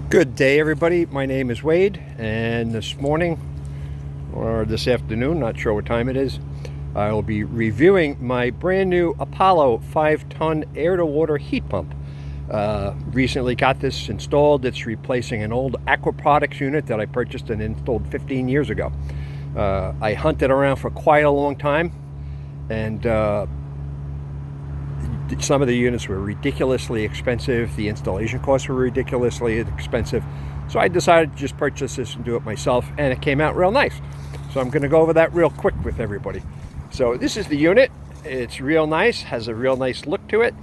Good day, everybody. My name is Wade, and this morning, or this afternoon, not sure what time it is, I will be reviewing my brand new Apollo 5-ton air-to-water heat pump. Recently got this installed. It's replacing an old Aquaproducts unit that I purchased and installed 15 years ago. I hunted around for quite a long time, and some of the units were ridiculously expensive. The installation costs were ridiculously expensive. So I decided to just purchase this and do it myself, and it came out real nice. So I'm going to go over that real quick with everybody. So this is the unit. It's real nice, has a real nice look to it.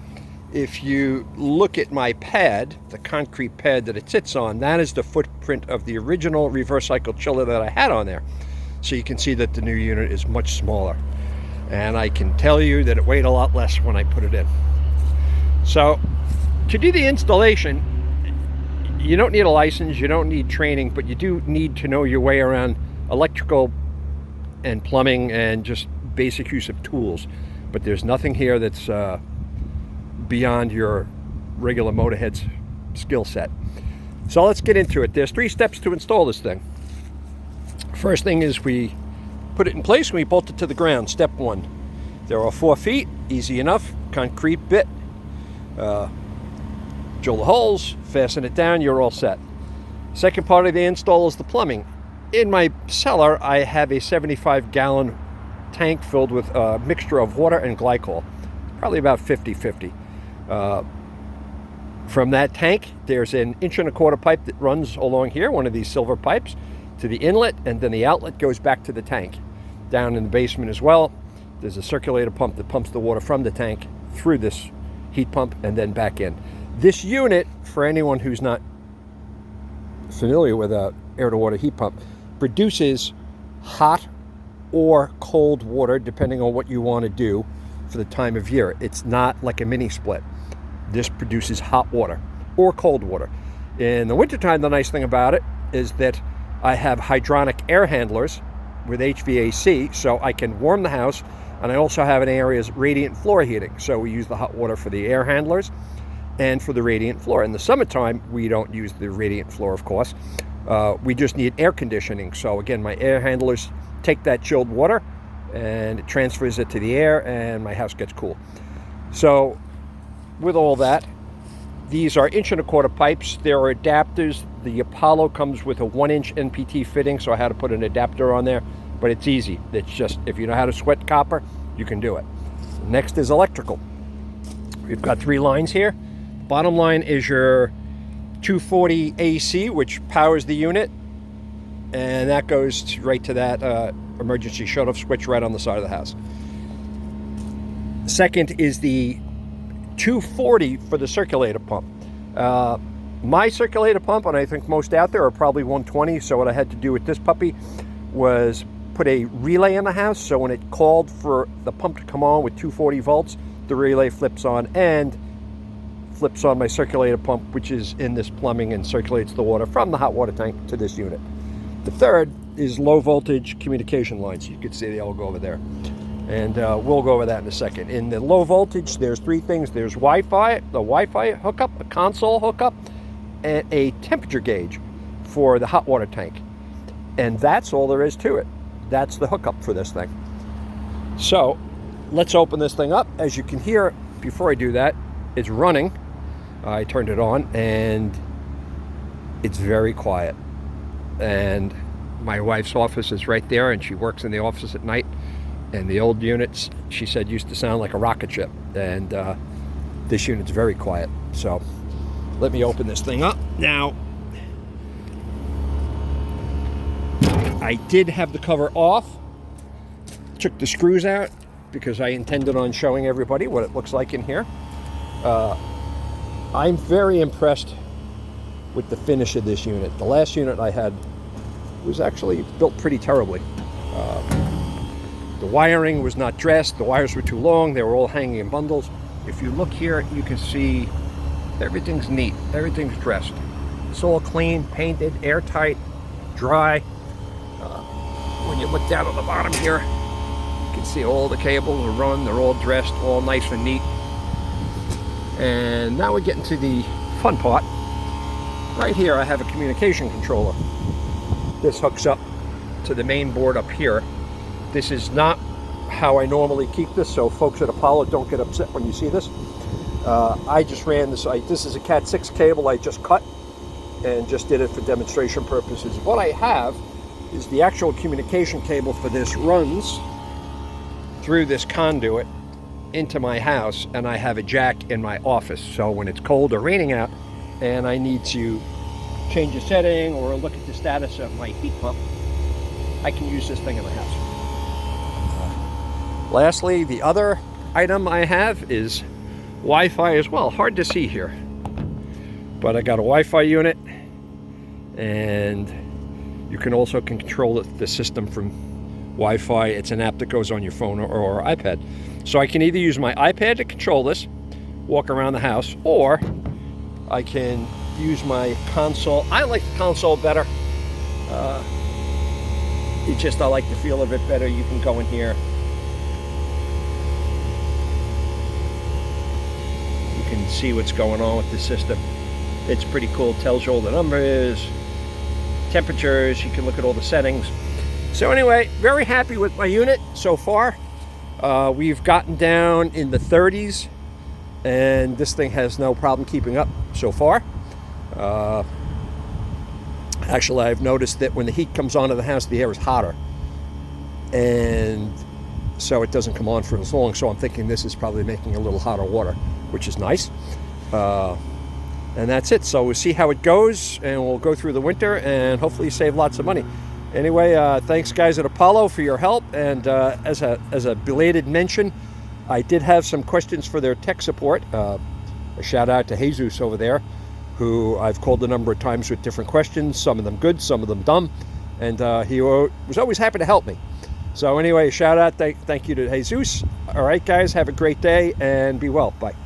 If you look at my pad, the concrete pad that it sits on, that is the footprint of the original reverse cycle chiller that I had on there. So you can see that the new unit is much smaller. And I can tell you that it weighed a lot less when I put it in. So to do the installation, you don't need a license, you don't need training, but you do need to know your way around electrical and plumbing and just basic use of tools. But there's nothing here that's beyond your regular motorhead's skill set. So let's get into it. There's 3 steps to install this thing. First thing is we put it in place and we bolt it to the ground. Step 1. There are 4 feet, easy enough, concrete bit. Drill the holes, fasten it down, you're all set. Second part of the install is the plumbing. In my cellar, I have a 75-gallon tank filled with a mixture of water and glycol, probably about 50-50. From that tank, there's an 1.25-inch pipe that runs along here, one of these silver pipes, to the inlet, and then the outlet goes back to the tank. Down in the basement as well, there's a circulator pump that pumps the water from the tank through this heat pump and then back in. This unit, for anyone who's not familiar with an air-to-water heat pump, produces hot or cold water depending on what you want to do for the time of year. It's not like a mini split. This produces hot water or cold water. In the wintertime, the nice thing about it is that I have hydronic air handlers with HVAC, so I can warm the house, and I also have an area's radiant floor heating. So we use the hot water for the air handlers and for the radiant floor. In the summertime, we don't use the radiant floor, of course. We just need air conditioning. So again, my air handlers take that chilled water and it transfers it to the air, and my house gets cool. So with all that, these are 1.25-inch pipes. There are adapters. The Apollo comes with a 1-inch NPT fitting, so I had to put an adapter on there, but it's easy. It's just, if you know how to sweat copper, you can do it. Next is electrical. We've got 3 lines here. Bottom line is your 240 AC, which powers the unit, and that goes right to that emergency shut-off switch right on the side of the house. Second is the 240 for the circulator pump. My circulator pump, and I think most out there, are probably 120. So what I had to do with this puppy was put a relay in the house, so when it called for the pump to come on with 240 volts, the relay flips on and flips on my circulator pump, which is in this plumbing and circulates the water from the hot water tank to this unit. The third is low voltage communication lines. You can see they all go over there. And we'll go over that in a second. In the low voltage, there's 3 things. There's Wi-Fi, the Wi-Fi hookup, a console hookup, and a temperature gauge for the hot water tank. And that's all there is to it. That's the hookup for this thing. So let's open this thing up. As you can hear, before I do that, it's running. I turned it on, and it's very quiet. And my wife's office is right there, and she works in the office at night. And the old units, she said, used to sound like a rocket ship. And this unit's very quiet. So let me open this thing up. Now, I did have the cover off. Took the screws out because I intended on showing everybody what it looks like in here. I'm very impressed with the finish of this unit. The last unit I had was actually built pretty terribly. The wiring was not dressed, the wires were too long, they were all hanging in bundles. If you look here, you can see everything's neat, everything's dressed. It's all clean, painted, airtight, dry. When you look down on the bottom here, you can see all the cables are run, they're all dressed, all nice and neat. And now we're getting to the fun part. Right here I have a communication controller. This hooks up to the main board up here. This is not how I normally keep this, so folks at Apollo don't get upset when you see this. I just ran this. This is a Cat 6 cable I just cut and just did it for demonstration purposes. What I have is the actual communication cable for this runs through this conduit into my house, and I have a jack in my office. So when it's cold or raining out and I need to change a setting or look at the status of my heat pump, I can use this thing in the house. Lastly, the other item I have is Wi-Fi as well. Hard to see here, but I got a Wi-Fi unit, and you can also control the system from Wi-Fi. It's an app that goes on your phone or iPad. So I can either use my iPad to control this, walk around the house, or I can use my console. I like the console better. I like the feel of it better. You can go in here. You can see what's going on with the system. It's pretty cool. It tells you all the numbers, temperatures. You can look at all the settings. So anyway, very happy with my unit so far. We've gotten down in the 30s, and this thing has no problem keeping up so far. Actually, I've noticed that when the heat comes onto the house, the air is hotter, and so it doesn't come on for as long. So I'm thinking this is probably making a little hotter water, which is nice. And that's it. So we'll see how it goes, and we'll go through the winter and hopefully save lots of money. Anyway, thanks guys at Apollo for your help, and as a belated mention, I did have some questions for their tech support. A shout out to Jesus over there, who I've called a number of times with different questions, some of them good, some of them dumb, and he was always happy to help me. So anyway, shout out, thank you to Jesus. All right guys, have a great day and be well. Bye.